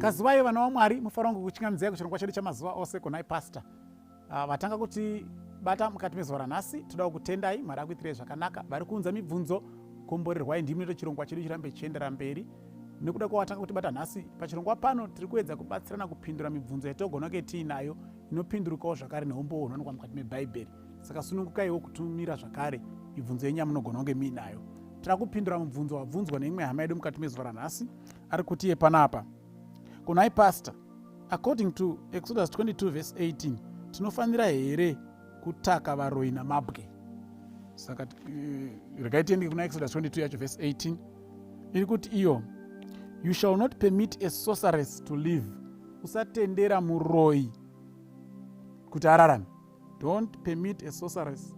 kazivai vana vaMwari mufanira kunge kuchingamidza kuchirongwa chedu chamazuva ose kunai pastor. Vatanga kuti bata mukati mezuva ranhasi toda kutendai Mwari akuitirai zvakanaka. Vari kuunza mibvunzo komborerwai ndimi noto chirongwa chedu chirambe chichiendera mberi. Nekuda kwawatanga kuti bata nhasi pachirongwa pano tiri kuedza kubatsirana kupindura mibvunzo yatogona kunge tiinayo inopindurukawo zvakare neumboonwanikwa mukati mebhaibheri. Saka sunungukaiwo kutumira zvakare mibvunzo yenyu yamunogona kunge muinayo. Tiri kupindura mubvunzo wabvunzwa neimwe hama yedu mukati mezuva ranhasi ari kuti panapa kunai pastor, according to Exodus 22 verse 18 tinofanira here kutaka varoyi namabwe. Saka regai tiende kuna Exodus 22 yacho verse 18 iri kuti iyo, you shall not permit a sorceress to live. Usatendera muroyi kuti ararame. Don't permit a sorceress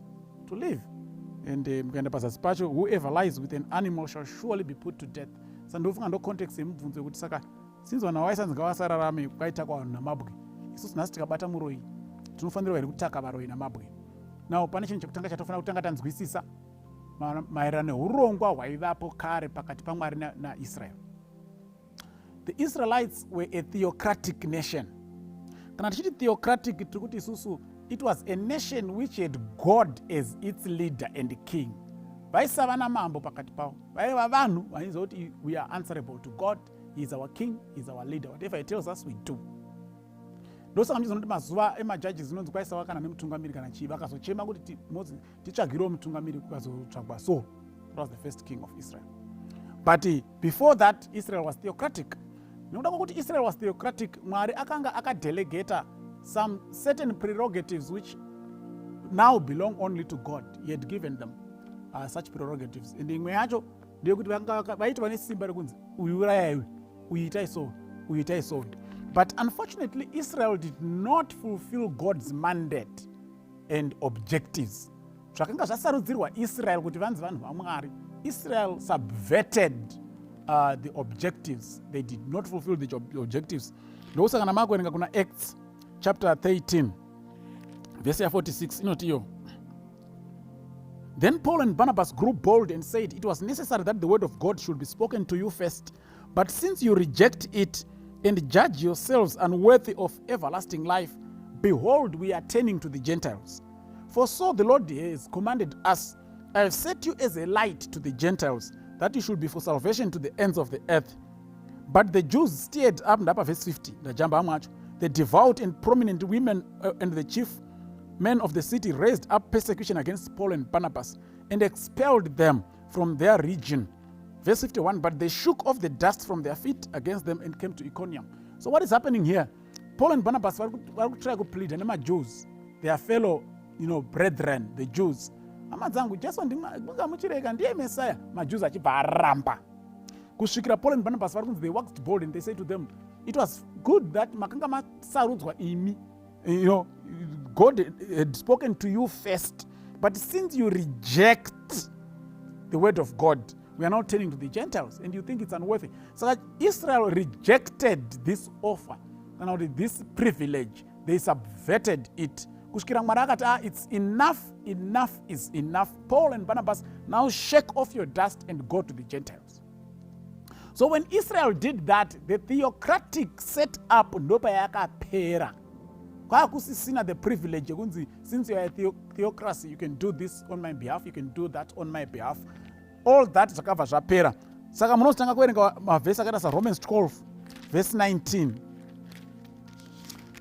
to live. And mukaenda pazasi pacho, whoever lies with an animal shall surely be put to death. Saka ndofunga ndo context yemubvunzo yekuti saka since vanhu vavaisanzi ngavasararame kwaitakwa vanhu namabwe, isusu nhasi tikabata muroyi tinofanirwa here kutaka varoyi namabwe. Now pane chinhu chekutanga chatofanira kutanga tanzwisisa maererano neurongwa hwaivapo kare pakati paMwari naIsrael. The Israelites were a theocratic nation. Kana tichiti theocratic tiri kuti isusu it was a nation which had God as its leader and king. Vaisava namambo pakati pavo. Vaiva vanhu vanoziva kuti we are answerable to God. He is our king, he is our leader. Whatever he tells us, we do. Ndosaka ndizvo kuti mazuva emajudges zinonzi kwaisava kana nemutungamiri kana chii, vakazochema kuti titsvagirewo mutungamiri kukazotsvagwa Saul. That was the first king of Israel. But before that, Israel was theocratic. Nekuda kwokuti Israel was theocratic, Mwari akanga akadelegata some certain prerogatives which now belong only to God. He had given them such prerogatives. And imwe yacho ndeyekuti vaiti vane simba rekunzi uyu urayai, uyu itai so, uyu itai so. But unfortunately, Israel did not fulfill God's mandate and objectives. Zvakanga zvasarudzirwa Israel kuti vanzi vanhu vaMwari. Israel subverted the objectives. They did not fulfill the objectives. Ndokusaka namakuerenga kuna Acts chapter 13 verse 46 inoti iyo. Then Paul and Barnabas grew bold and said, it was necessary that the word of God should be spoken to you first. But since you reject it and judge yourselves unworthy of everlasting life, behold, we are turning to the Gentiles. For so the Lord has commanded us, I have set you as a light to the Gentiles, that you should be for salvation to the ends of the earth. But the Jews stirred up, verse 50, the devout and prominent women and the chief men of the city raised up persecution against Paul and Barnabas and expelled them from their region. Verse 51, but they shook off the dust from their feet against them and came to Iconium. So what is happening here? Paul and Barnabas were trying to plead, and Jews, their fellow, brethren, the Jews. Amadzangu, just on the Messiah, my Jews are rampa. Kusvikira Paul and Barnabas, they waxed bold and they said to them, it was good that makanga sarudzwa imi, God had spoken to you first, but since you reject the word of God, we are now turning to the Gentiles, and you think it's unworthy. So that Israel rejected this offer, and this privilege, they subverted it. Kushikira Mwari akati, it's enough, enough is enough. Paul and Barnabas, now shake off your dust and go to the Gentiles. So when Israel did that, the theocratic set up ndopa yakapera. Kwakusisina the privilege, since you are a theocracy, you can do this on my behalf, you can do that on my behalf. All that zvakabva zvapera. Saka munotanga kuerenga mavhesi akaita saRomans 12 verse 19.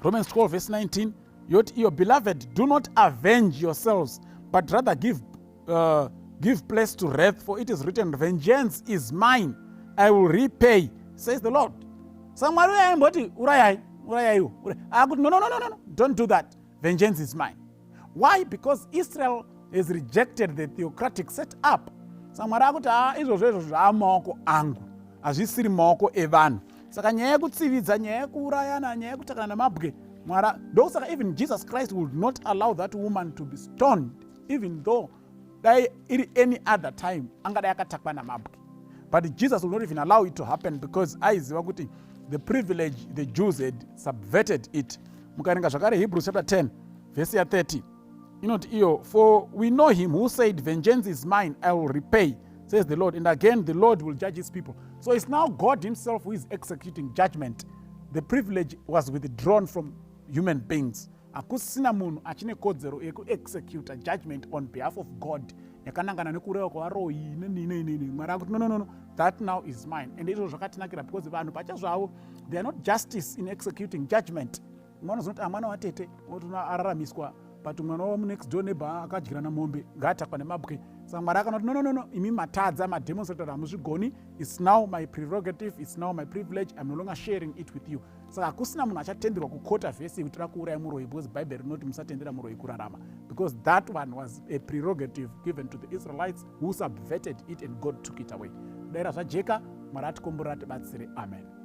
Romans 12 verse 19, your beloved, do not avenge yourselves, but rather give place to wrath, for it is written, vengeance is mine, I will repay, says the Lord. No, don't do that. Vengeance is mine. Why? Because Israel has rejected the theocratic setup. Mwari akuti izvozvo zvaamaoko angu, hazvisiri maoko evanhu. Saka nyaya yekutsividza, nyaya yekuurayana, nyaya yekutakana namabwe, Mwari ndosaka even Jesus Christ would not allow that woman to be stoned, even though any other time angadai akatakwa namabwe. But Jesus will not even allow it to happen because aiziva kuti the privilege the Jews had subverted it. Mukaerenga zvakare Hebrews chapter 10 verse 30. For we know him who said, vengeance is mine, I will repay, says the Lord. And again, the Lord will judge his people. So it's now God himself who is executing judgment the privilege was withdrawn from human beings. Hakusina munhu achine kodzero yekuexecuta judgment on behalf of God yakanangana nekureva kwavaroi nini. Mwari akuti no, that now is mine. And izvo zvakatinakira because vanhu pachazvavo, they are not justice in executing judgment. Mwana zonoti mwana watete araramiswa but mwana wa next door neighbor akadyirana mombe ngaatakwa nemabwe. Saka Mwari akanoti no, imi matadza mademonstrator hamuzvigoni. It's now my prerogative, it's now my privilege, I'm no longer sharing it with you. Saka hakusina munhu achatenderwa kukota vhesi kuti tirakuuraya muroi, because Bible rinoti musatendera muroi kurarama, because that one was a prerogative given to the Israelites who subverted it and God took it away. Kudaira zvajeka, Mwari atikomborera tibatsire. Amen.